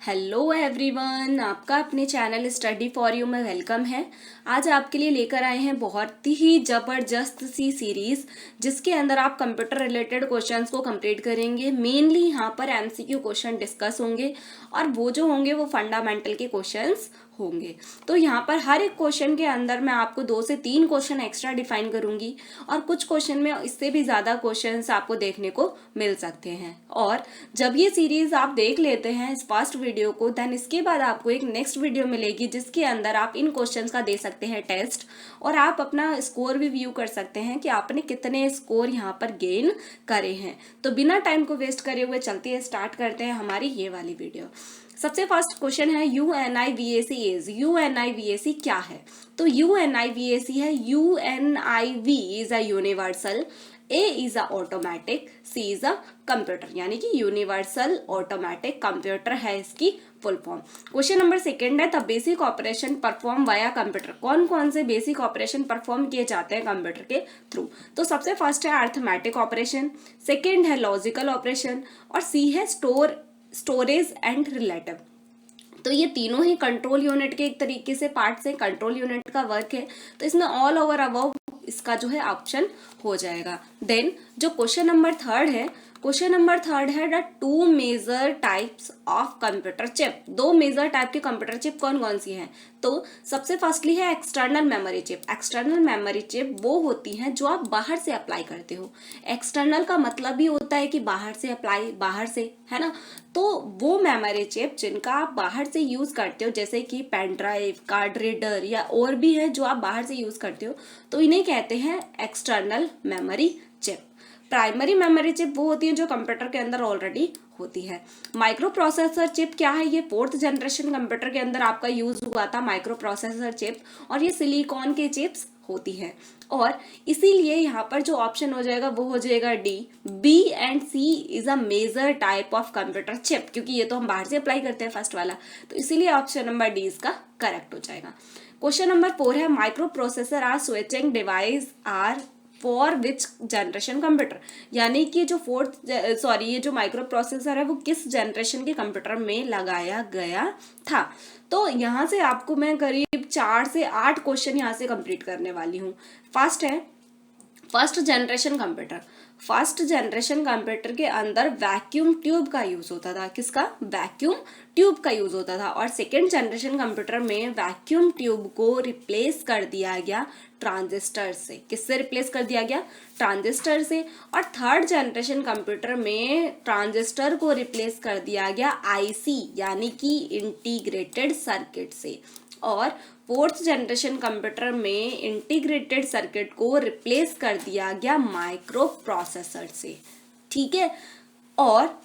Hello everyone, आपका अपने channel study for you में वेलकम है। आज आपके लिए लेकर आए हैं बहुत ही ज़बरदस्त सी सीरीज़ जिसके अंदर आप कंप्यूटर रिलेटेड क्वेश्चंस को कंप्लीट करेंगे। मेनली यहाँ पर एमसीक्यू क्वेश्चन डिस्कस होंगे और वो जो होंगे वो फंडामेंटल के क्वेश्चंस होंगे। तो यहाँ पर हर एक क्वेश्चन के अंदर मैं आपको 2 से 3 क्वेश्चन एक्स्ट्रा डिफाइन करूंगी और कुछ क्वेश्चन में इससे भी ज़्यादा क्वेश्चंस आपको देखने को मिल सकते हैं। और जब ये सीरीज आप देख लेते हैं इस फर्स्ट वीडियो को, देन इसके बाद आपको एक नेक्स्ट वीडियो मिलेगी जिसके अंदर आप इन क्वेश्चंस का दे सकते हैं टेस्ट और आप अपना स्कोर भी व्यू कर सकते हैं कि आपने कितने स्कोर यहाँ पर गेन करे हैं। तो बिना टाइम को वेस्ट करे हुए चलते हैं, स्टार्ट करते हैं हमारी ये वाली वीडियो। सबसे फर्स्ट क्वेश्चन है UNIVAC इज। UNIVAC क्या है? तो UNIVAC है UNIV is a universal, A is a automatic, C is a computer, यानी कि यूनिवर्सल ऑटोमेटिक कंप्यूटर है इसकी full form. Question number second है the basic operation perform via computer. कौन कौन से बेसिक ऑपरेशन परफॉर्म किए जाते हैं कंप्यूटर के थ्रू? तो सबसे फर्स्ट है अर्थमेटिक ऑपरेशन, सेकेंड है लॉजिकल ऑपरेशन और C है स्टोरेज एंड रिलेटिव। तो ये तीनों ही कंट्रोल यूनिट के एक तरीके से पार्ट्स हैं, कंट्रोल यूनिट का वर्क है। तो इसमें ऑल ओवर अबव इसका जो है ऑप्शन हो जाएगा। देन जो क्वेश्चन नंबर थर्ड है the 2 major types of computer chip. 2 major type के कंप्यूटर चिप कौन कौन सी हैं? तो सबसे फर्स्टली है external memory chip. External memory chip वो होती हैं जो आप बाहर से अप्लाई करते हो। एक्सटर्नल का मतलब भी होता है कि बाहर से अप्लाई, बाहर से, है ना। तो वो मेमोरी चिप जिनका आप बाहर से यूज करते हो, जैसे कि पेन ड्राइव, कार्ड रीडर या और भी है जो आप बाहर से यूज करते हो, तो इन्हें कहते हैं external memory chip. Primary memory chip वो होती है जो कंप्यूटर के अंदर ऑलरेडी होती है। माइक्रो प्रोसेसर चिप क्या है? ये 4th जनरेशन कंप्यूटर के अंदर आपका यूज हुआ था माइक्रो प्रोसेसर चिप, और ये सिलिकॉन के चिप्स होती है। और इसीलिए यहाँ पर जो ऑप्शन हो जाएगा वो हो जाएगा D. B and C is a major type of computer chip, क्योंकि ये तो हम बाहर से अप्लाई करते हैं फर्स्ट वाला, तो इसीलिए ऑप्शन नंबर डी इसका करेक्ट हो जाएगा। क्वेश्चन नंबर 4 है microprocessor are switching device are for which generation computer, यानी कि जो ये जो माइक्रो प्रोसेसर है वो किस जनरेशन के कंप्यूटर में लगाया गया था। तो यहाँ से आपको मैं करीब 4 से 8 क्वेश्चन यहाँ से कंप्लीट करने वाली हूँ। फर्स्ट है first generation computer. First generation computer के अंदर वैक्यूम ट्यूब का यूज होता था। किसका? वैक्यूम ट्यूब का यूज होता था। और सेकेंड जनरेशन कंप्यूटर में वैक्यूम ट्यूब को रिप्लेस कर दिया गया ट्रांजिस्टर से। किससे रिप्लेस कर दिया गया? ट्रांजिस्टर से। और थर्ड जनरेशन कंप्यूटर में ट्रांजिस्टर को रिप्लेस कर दिया गया IC यानी कि इंटीग्रेटेड सर्किट से। और 4th जनरेशन कंप्यूटर में इंटीग्रेटेड सर्किट को रिप्लेस कर दिया गया माइक्रो प्रोसेसर से। ठीक है। और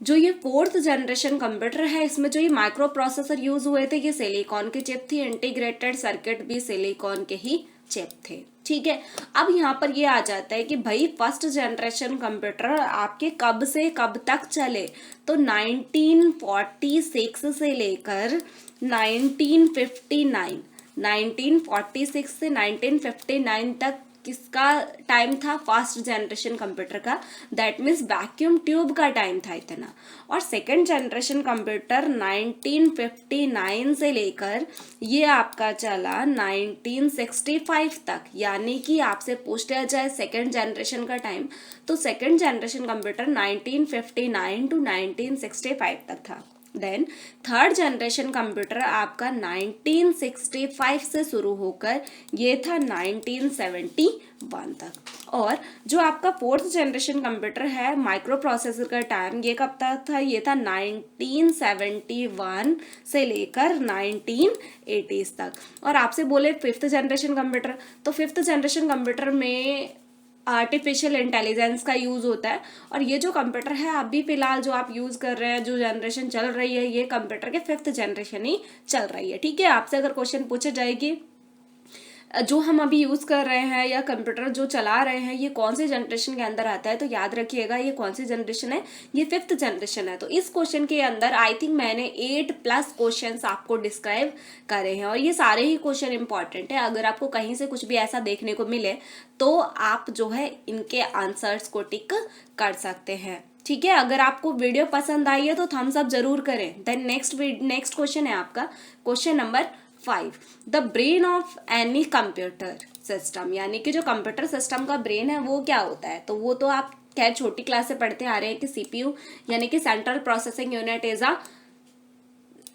जो ये 4th जनरेशन कंप्यूटर है इसमें जो ये माइक्रो प्रोसेसर यूज हुए थे ये सिलिकॉन के चिप थी, इंटीग्रेटेड सर्किट भी सिलिकॉन के ही चिप थे। ठीक है। अब यहाँ पर ये आ जाता है कि भाई फर्स्ट जनरेशन कंप्यूटर आपके कब से कब तक चले? तो 1946 से लेकर 1946 से 1959 तक किसका टाइम था? फर्स्ट जनरेशन कंप्यूटर का। दैट मीन्स वैक्यूम ट्यूब का टाइम था इतना। और सेकेंड जनरेशन कंप्यूटर 1959 से लेकर ये आपका चला 1965 तक, यानी कि आपसे पूछा जाए सेकेंड जनरेशन का टाइम, तो सेकेंड जनरेशन कंप्यूटर 1959 टू 1965 तक था। देन थर्ड जनरेशन कंप्यूटर आपका 1965 से शुरू होकर ये था 1971 तक। और जो आपका 4th जनरेशन कंप्यूटर है माइक्रो प्रोसेसर का टाइम ये कब तक था? ये था 1971 से लेकर 1980s तक। और आपसे बोले 5th जनरेशन कंप्यूटर, तो 5th जनरेशन कंप्यूटर में आर्टिफिशियल इंटेलिजेंस का यूज होता है। और ये जो कंप्यूटर है अभी फिलहाल जो आप यूज कर रहे हैं, जो जनरेशन चल रही है, ये कंप्यूटर के 5th जनरेशन ही चल रही है। ठीक है। आपसे अगर क्वेश्चन पूछे जाएगी जो हम अभी यूज कर रहे हैं या कंप्यूटर जो चला रहे हैं ये कौन से जनरेशन के अंदर आता है, तो याद रखिएगा ये कौन सी जनरेशन है? ये 5th जनरेशन है। तो इस क्वेश्चन के अंदर आई थिंक मैंने 8+ क्वेश्चंस आपको डिस्क्राइब करे हैं और ये सारे ही क्वेश्चन इंपॉर्टेंट है। अगर आपको कहीं से कुछ भी ऐसा देखने को मिले तो आप जो है इनके आंसर्स को टिक कर सकते हैं। ठीक है, अगर आपको वीडियो पसंद आई है तो थम्स अप जरूर करें। देन नेक्स्ट क्वेश्चन है आपका question number 5। The brain of any computer system, यानी कि जो कंप्यूटर सिस्टम का ब्रेन है वो क्या होता है? तो वो तो आप खैर छोटी क्लास से पढ़ते आ रहे हैं कि सीपीयू यानी कि central processing unit is a,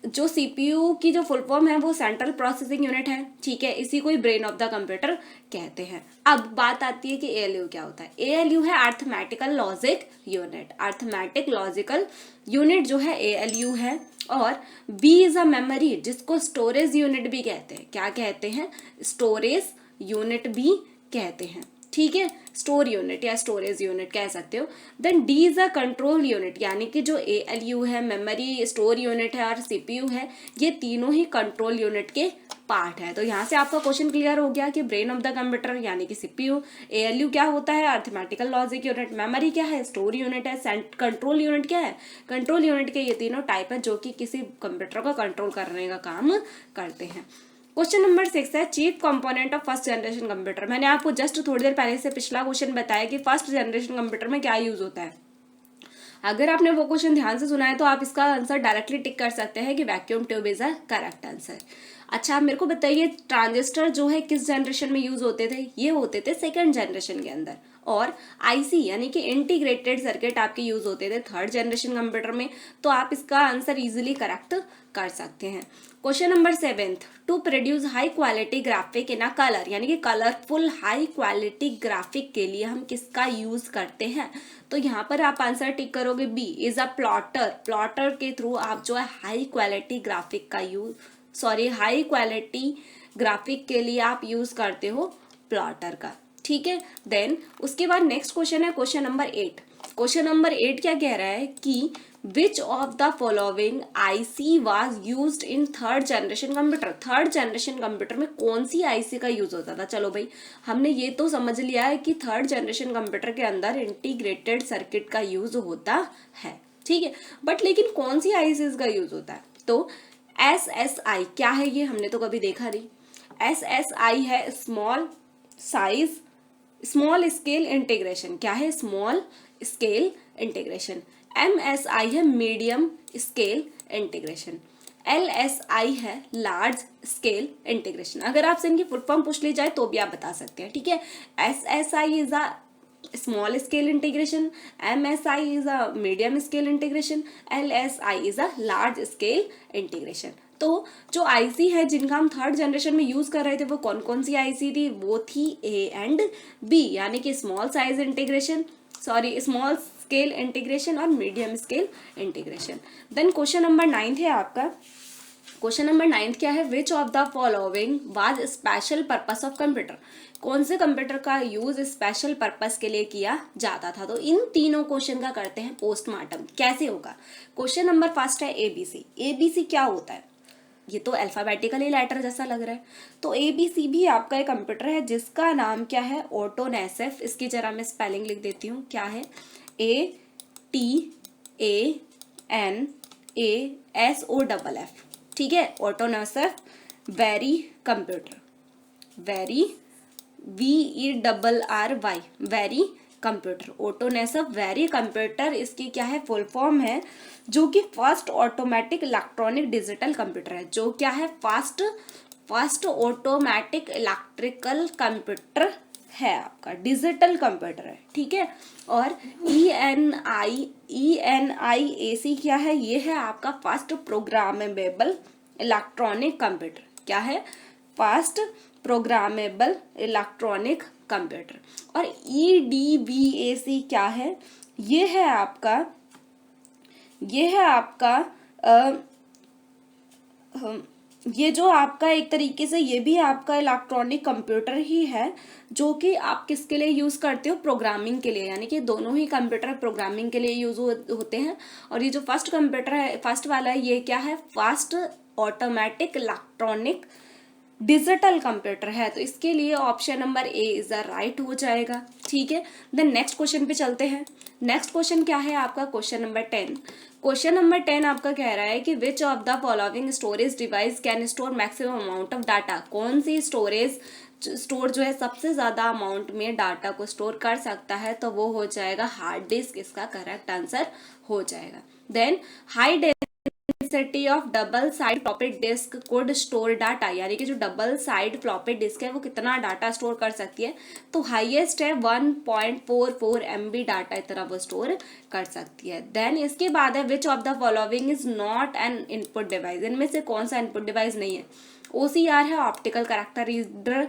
जो सीपीयू की जो फुल फॉर्म है वो सेंट्रल प्रोसेसिंग यूनिट है, ठीक है, इसी को ही ब्रेन ऑफ द कंप्यूटर कहते हैं। अब बात आती है कि एएलयू क्या होता है। एएलयू है arithmetical logic unit, arithmetic logical unit जो है एएलयू है। और बी इज अ मेमोरी, जिसको स्टोरेज यूनिट भी कहते हैं। क्या कहते हैं? स्टोरेज यूनिट भी कहते हैं, ठीक है, स्टोर यूनिट या स्टोरेज यूनिट कह सकते हो। Then D is a control unit, यानी कि जो एएलयू है, मेमोरी, स्टोर यूनिट है और सीपीयू है, ये तीनों ही कंट्रोल यूनिट के पार्ट है। तो यहाँ से आपका क्वेश्चन क्लियर हो गया कि ब्रेन ऑफ द कंप्यूटर यानी कि सीपीयू, एएलयू क्या होता है? अर्थमेटिकल लॉजिक यूनिट, मेमोरी क्या है? स्टोर यूनिट है, कंट्रोल यूनिट क्या है? कंट्रोल यूनिट के ये तीनों टाइप है जो कि किसी कंप्यूटर को कंट्रोल करने का काम करते हैं। क्वेश्चन नंबर 6 है chief component of first generation computer. मैंने आपको जस्ट थोड़ी देर पहले से पिछला क्वेश्चन बताया कि फर्स्ट जनरेशन कंप्यूटर में क्या यूज होता है। अगर आपने वो क्वेश्चन ध्यान से सुना है तो आप इसका आंसर डायरेक्टली टिक कर सकते हैं कि vacuum tube is a correct answer. अच्छा, आप मेरे को बताइए ट्रांजिस्टर जो है किस जनरेशन में यूज होते थे? ये होते थे सेकंड जनरेशन के अंदर। और आईसी यानी कि इंटीग्रेटेड सर्किट आपके यूज होते थे थर्ड जनरेशन कंप्यूटर में। तो आप इसका आंसर इजीली करेक्ट कर सकते हैं। Question number 7, to produce high quality graphic in a colour, यानी कि कलरफुल हाई क्वालिटी ग्राफिक के लिए हम किसका यूज करते हैं? तो यहाँ पर आप आंसर टिक करोगे B is a plotter. Plotter के थ्रू आप जो है हाई क्वालिटी ग्राफिक का हाई क्वालिटी ग्राफिक के लिए आप यूज करते हो प्लॉटर का, ठीक है। देन उसके बाद नेक्स्ट क्वेश्चन है क्वेश्चन नंबर 8। क्वेश्चन नंबर 8 क्या कह रहा है कि विच of the following IC was used in third generation computer. Third generation computer में कौन सी आईसी का यूज होता था? चलो भाई, हमने ये तो समझ लिया है कि थर्ड जनरेशन कंप्यूटर के अंदर इंटीग्रेटेड सर्किट का यूज होता है, ठीक है, बट लेकिन कौन सी आईसी का यूज होता है? तो SSI क्या है? ये हमने तो कभी देखा नहीं। SSI है स्मॉल स्केल इंटीग्रेशन। क्या है? Small scale integration. MSI है मीडियम स्केल इंटीग्रेशन। LSI है लार्ज स्केल इंटीग्रेशन। अगर आपसे इनकी फुल फॉर्म पूछ ली जाए तो भी आप बता सकते हैं, ठीक है। SSI is a small scale integration, MSI is a medium scale integration, LSI is a large scale integration. तो जो आईसी है जिनका हम थर्ड जनरेशन में यूज कर रहे थे वो कौन कौन सी आईसी थी? वो थी A एंड B, यानी कि स्मॉल स्केल इंटीग्रेशन और medium scale integration. Then question number 9 है आपका। क्वेश्चन नंबर 9 क्या है? Which of the following was special purpose of computer. कौन से कंप्यूटर का यूज स्पेशल पर्पस के लिए किया जाता था? तो इन तीनों क्वेश्चन का करते हैं पोस्टमार्टम। कैसे होगा? क्वेश्चन नंबर 1 है एबीसी। एबीसी क्या होता है? ये तो अल्फाबेटिकली लेटर जैसा लग रहा है। तो एबीसी भी आपका एक कंप्यूटर है जिसका नाम क्या है? ऑटोनेसेफ। इसकी जरा मैं स्पेलिंग लिख देती हूँ। क्या है? ATANASOFF, ठीक है, Atanasoff Berry computer, Berry VERRY Berry computer. Atanasoff Berry computer इसकी क्या है? फुल फॉर्म है, जो कि first automatic electronic digital computer है। जो क्या है? फर्स्ट ऑटोमेटिक इलेक्ट्रिकल कंप्यूटर है, आपका डिजिटल कंप्यूटर है, ठीक है। और ENIAC क्या है? ये है आपका फर्स्ट प्रोग्रामेबल इलेक्ट्रॉनिक कंप्यूटर। क्या है? First programmable electronic computer. और EDVAC क्या है? ये है आपका ये जो आपका एक तरीके से ये भी आपका इलेक्ट्रॉनिक कंप्यूटर ही है, जो कि आप किसके लिए यूज करते हो? प्रोग्रामिंग के लिए, यानी कि दोनों ही कंप्यूटर प्रोग्रामिंग के लिए यूज होते हैं। और ये जो फर्स्ट कंप्यूटर है, फर्स्ट वाला है, ये क्या है? First automatic electronic digital computer है। तो इसके लिए option number A is the right हो जाएगा, ठीक है। देन नेक्स्ट क्वेश्चन पे चलते हैं। नेक्स्ट क्वेश्चन क्या है आपका? Question number 10। क्वेश्चन नंबर 10 आपका कह रहा है कि विच of the following storage device can store maximum amount of data. कौन सी स्टोरेज स्टोर जो है सबसे ज़्यादा अमाउंट में डाटा को स्टोर कर सकता है, तो वो हो जाएगा हार्ड डिस्क, इसका करेक्ट आंसर हो जाएगा। Then high density of double side floppy disk could store data, यानी कि जो डबल साइड फ्लॉपी डिस्क है वो कितना डाटा स्टोर कर सकती है, तो हाईएस्ट है 1.44 MB डाटा इतना वो स्टोर कर सकती है। देन इसके बाद है which of the following is not an input device, इनमें से कौन सा इनपुट डिवाइस नहीं है। OCR है optical character reader,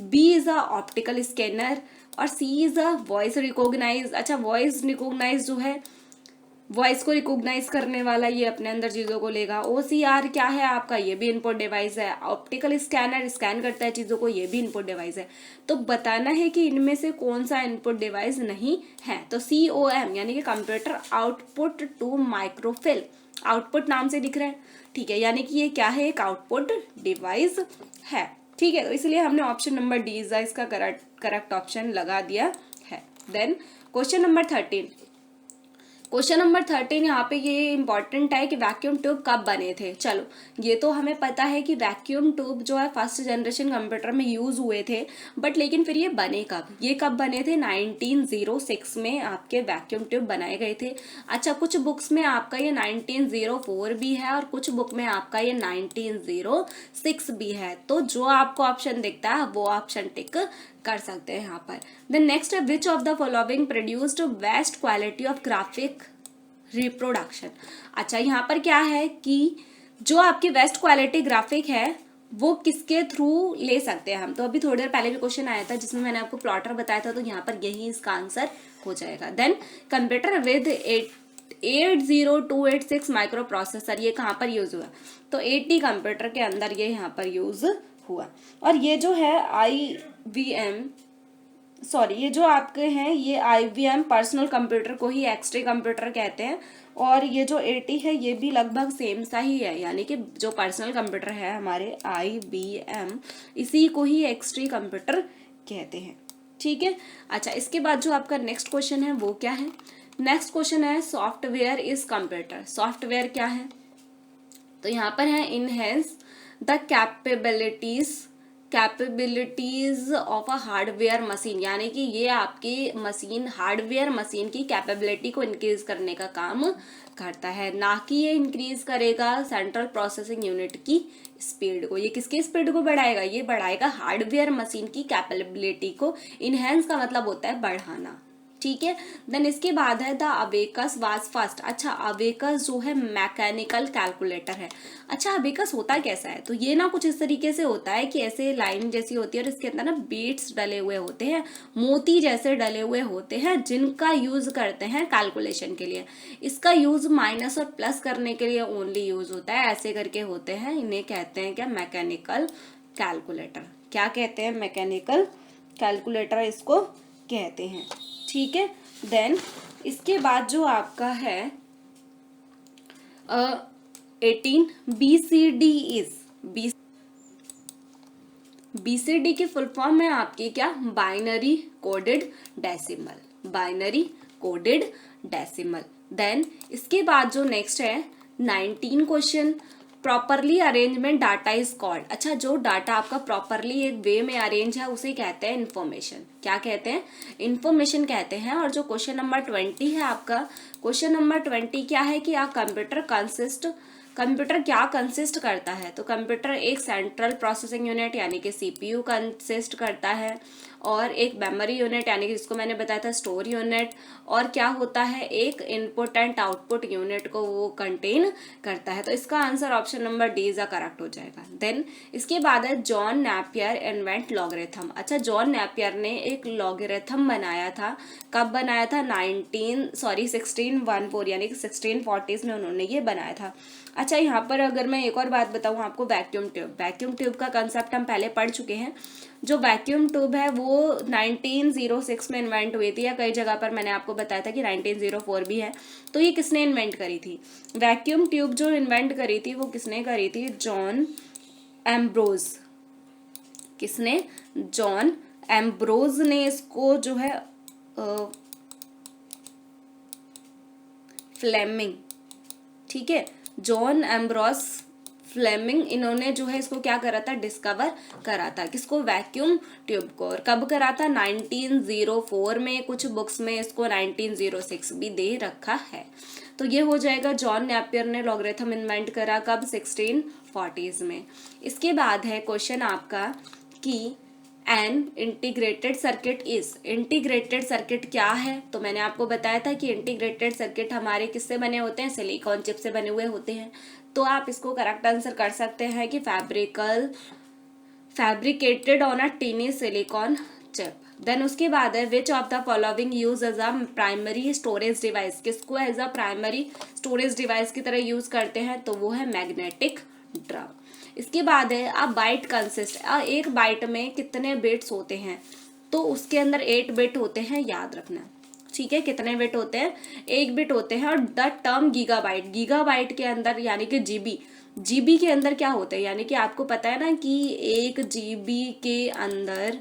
B is a optical scanner, और C is a voice recognise. अच्छा, वॉइस रिकॉग्नाइज जो है वॉइस को रिकॉग्नाइज करने वाला, ये अपने अंदर चीज़ों को लेगा। OCR क्या है आपका, ये भी इनपुट डिवाइस है। ऑप्टिकल स्कैनर स्कैन करता है चीज़ों को, ये भी इनपुट डिवाइस है। तो बताना है कि इनमें से कौन सा इनपुट डिवाइस नहीं है, तो COM यानी कि कंप्यूटर आउटपुट टू माइक्रोफिल, आउटपुट नाम से दिख रहा है, ठीक है, यानी कि ये क्या है, एक आउटपुट डिवाइस है, ठीक है। तो इसलिए हमने ऑप्शन नंबर डी इज इसका करेक्ट ऑप्शन लगा दिया है। Then question number 13, question number 13 यहाँ पे ये इंपॉर्टेंट है कि वैक्यूम ट्यूब कब बने थे। चलो, ये तो हमें पता है कि वैक्यूम ट्यूब जो है फर्स्ट जनरेशन कंप्यूटर में यूज हुए थे, बट लेकिन फिर ये बने कब, ये कब बने थे, 1906 में आपके वैक्यूम ट्यूब बनाए गए थे। अच्छा, कुछ बुक्स में आपका ये 1904 भी है और कुछ बुक में आपका ये 1906 भी है, तो जो आपको ऑप्शन दिखता है वो ऑप्शन टिक कर सकते हैं यहाँ पर। देन नेक्स्ट है which of the following produced best quality of graphic reproduction. अच्छा, यहाँ पर क्या है कि जो आपकी बेस्ट क्वालिटी ग्राफिक है वो किसके थ्रू ले सकते हैं हम, तो अभी थोड़ी देर पहले भी क्वेश्चन आया था जिसमें मैंने आपको प्लॉटर बताया था, तो यहाँ पर यही इसका आंसर हो जाएगा। Then computer with 80286 microprocessor, ये कहाँ पर यूज हुआ, तो 80 कंप्यूटर के अंदर ये यहाँ पर यूज हुआ। और ये जो है ये जो आपके हैं ये IBM पर्सनल कंप्यूटर को ही एक्सट्री कंप्यूटर कहते हैं, और ये जो 80 है ये भी लगभग सेम सा ही है, यानी कि जो पर्सनल कंप्यूटर है हमारे IBM, इसी को ही एक्सट्री कंप्यूटर कहते हैं, ठीक है। अच्छा, इसके बाद जो आपका नेक्स्ट क्वेश्चन है वो क्या है, नेक्स्ट क्वेश्चन है सॉफ्टवेयर इज कंप्यूटर। सॉफ्टवेयर क्या है, तो यहाँ पर है enhance the capabilities of a hardware machine, यानी कि ये आपकी मशीन हार्डवेयर मशीन की कैपेबिलिटी को इंक्रीज करने का काम करता है, ना कि ये इंक्रीज करेगा सेंट्रल प्रोसेसिंग यूनिट की स्पीड को। ये किसकी स्पीड को बढ़ाएगा, ये बढ़ाएगा हार्डवेयर मशीन की कैपेबिलिटी को। इनहेंस का मतलब होता है बढ़ाना, ठीक है। देन इसके बाद है द अबेकस वाज फर्स्ट। अच्छा, अबेकस जो है मैकेनिकल कैलकुलेटर है। अच्छा, अबेकस होता कैसा है, तो ये ना कुछ इस तरीके से होता है कि ऐसे लाइन जैसी होती है और इसके अंदर ना बीट्स डले हुए होते हैं, मोती जैसे डले हुए होते हैं, जिनका यूज करते हैं कैलकुलेशन के लिए। इसका यूज माइनस और प्लस करने के लिए ओनली यूज होता है, ऐसे करके होते हैं, इन्हें कहते हैं क्या, मैकेनिकल कैलकुलेटर। क्या कहते हैं, मैकेनिकल कैलकुलेटर इसको कहते हैं, ठीक है। देन इसके बाद जो आपका है 18 BCD इज BCD की फुल फॉर्म है आपकी क्या, binary coded decimal, binary coded decimal. Then इसके बाद जो नेक्स्ट है 19 question, properly arrangement data is called. अच्छा, जो डाटा आपका प्रॉपरली एक वे में अरेंज है उसे कहते हैं इन्फॉर्मेशन। क्या कहते हैं, इन्फॉर्मेशन कहते हैं। और जो क्वेश्चन नंबर 20 है आपका, क्वेश्चन नंबर 20 क्या है कि आप कंप्यूटर क्या कंसिस्ट करता है, तो कंप्यूटर एक सेंट्रल प्रोसेसिंग यूनिट यानी कि CPU कंसिस्ट करता है, और एक मेमोरी यूनिट यानी कि जिसको मैंने बताया था स्टोर यूनिट, और क्या होता है, एक इनपुट एंड आउटपुट यूनिट को वो कंटेन करता है। तो इसका answer option number D is correct हो जाएगा। देन इसके बाद है जॉन नेपियर इन्वेंट लॉगरिथम। अच्छा, जॉन नेपियर ने एक लॉगरिथम बनाया था, कब बनाया था, 1614 यानी कि 1640s में उन्होंने ये बनाया था। अच्छा, यहाँ पर अगर मैं एक और बात बताऊँ आपको, वैक्यूम ट्यूब का कंसेप्ट हम पहले पढ़ चुके हैं। जो वैक्यूम ट्यूब है वो 1906 में इन्वेंट हुई थी, या कई जगह पर मैंने आपको बताया था कि 1904 भी है। तो ये किसने इन्वेंट करी थी, वैक्यूम ट्यूब जो इन्वेंट करी थी वो किसने करी थी, जॉन एम्ब्रोज। किसने, जॉन एम्ब्रोज ने इसको जो है फ्लेमिंग, ठीक है, जॉन एम्ब्रोस फ्लेमिंग, इन्होंने जो है इसको क्या करा था, डिस्कवर करा था, किसको, वैक्यूम ट्यूब को। और कब करा था, 1904 में, कुछ बुक्स में इसको 1906 भी दे रखा है। तो ये हो जाएगा, जॉन नेपियर ने लॉगरिथम इन्वेंट करा कब, 1640s में। इसके बाद है क्वेश्चन आपका कि an integrated circuit is, integrated circuit क्या है। तो मैंने आपको बताया था कि इंटीग्रेटेड सर्किट हमारे किससे बने होते हैं, सिलिकॉन चिप से बने हुए होते हैं। तो आप इसको करेक्ट आंसर कर सकते हैं कि fabricated on a tiny silicon chip. Then उसके बाद है which of the following use as a primary storage device, किसको as a primary storage device की तरह यूज करते हैं, तो वो है मैग्नेटिक ड्रम। इसके बाद है अ बाइट कंसिस्ट, एक बाइट में कितने बिट्स होते हैं, तो उसके अंदर 8 बिट होते हैं, याद रखना, ठीक है। कितने बिट होते हैं, 1 बिट होते हैं। और द टर्म गीगाबाइट, गीगाबाइट के अंदर यानी कि जीबी के अंदर क्या होते हैं, यानी कि आपको पता है ना कि 1 जीबी के अंदर,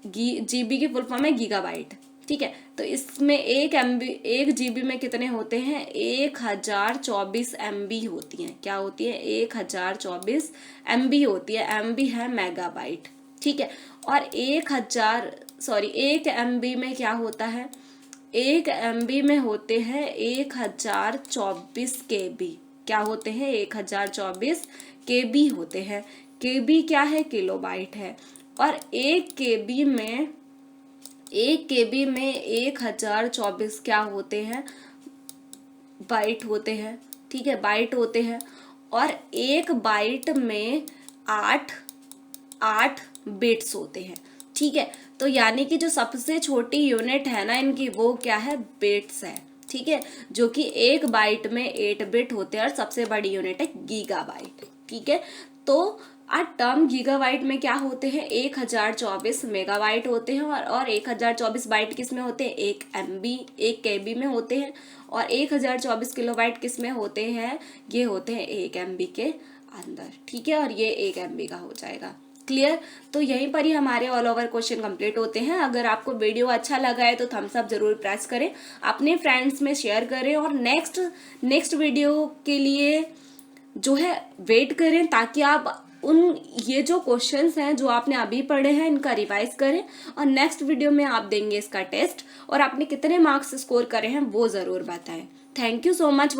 जीबी की फुल फॉर्म है गीगाबाइट, ठीक है। तो इसमें 1 जीबी में कितने होते हैं, 1024 MB होती हैं। क्या होती है, 1024 MB होती है, MB है मेगाबाइट, ठीक है। और 1 MB में क्या होता है, 1 MB में होते हैं 1024 KB। क्या होते हैं, 1024 KB होते हैं। KB क्या है, किलोबाइट है। और 1 KB में 1024 क्या होते हैं, बाइट होते हैं, ठीक है, बाइट होते हैं। और 1 बाइट में 8 बिट्स होते हैं, ठीक है। तो यानी कि जो सबसे छोटी यूनिट है ना इनकी, वो क्या है, बिट्स है, ठीक है, जो कि 1 बाइट में 8 बिट होते हैं। और सबसे बड़ी यूनिट है गीगाबाइट, ठीक है। तो टर्म गीगाबाइट में क्या होते हैं, 1024 मेगाबाइट होते हैं। और 1024 बाइट किस में होते हैं, 1 KB में होते हैं। और 1024 किलोबाइट किस में होते हैं, ये होते हैं 1 MB के अंदर, ठीक है। और ये 1 MB का हो जाएगा, क्लियर। तो यहीं पर ही हमारे ऑल ओवर क्वेश्चन कंप्लीट होते हैं। अगर आपको वीडियो अच्छा लगा है तो थम्स अप जरूर प्रेस करें, अपने फ्रेंड्स में शेयर करें, और नेक्स्ट वीडियो के लिए जो है वेट करें, ताकि आप ये जो क्वेश्चंस हैं जो आपने अभी पढ़े हैं इनका रिवाइज करें। और नेक्स्ट वीडियो में आप देंगे इसका टेस्ट, और आपने कितने मार्क्स स्कोर करे हैं वो जरूर बताएं। Thank you so much.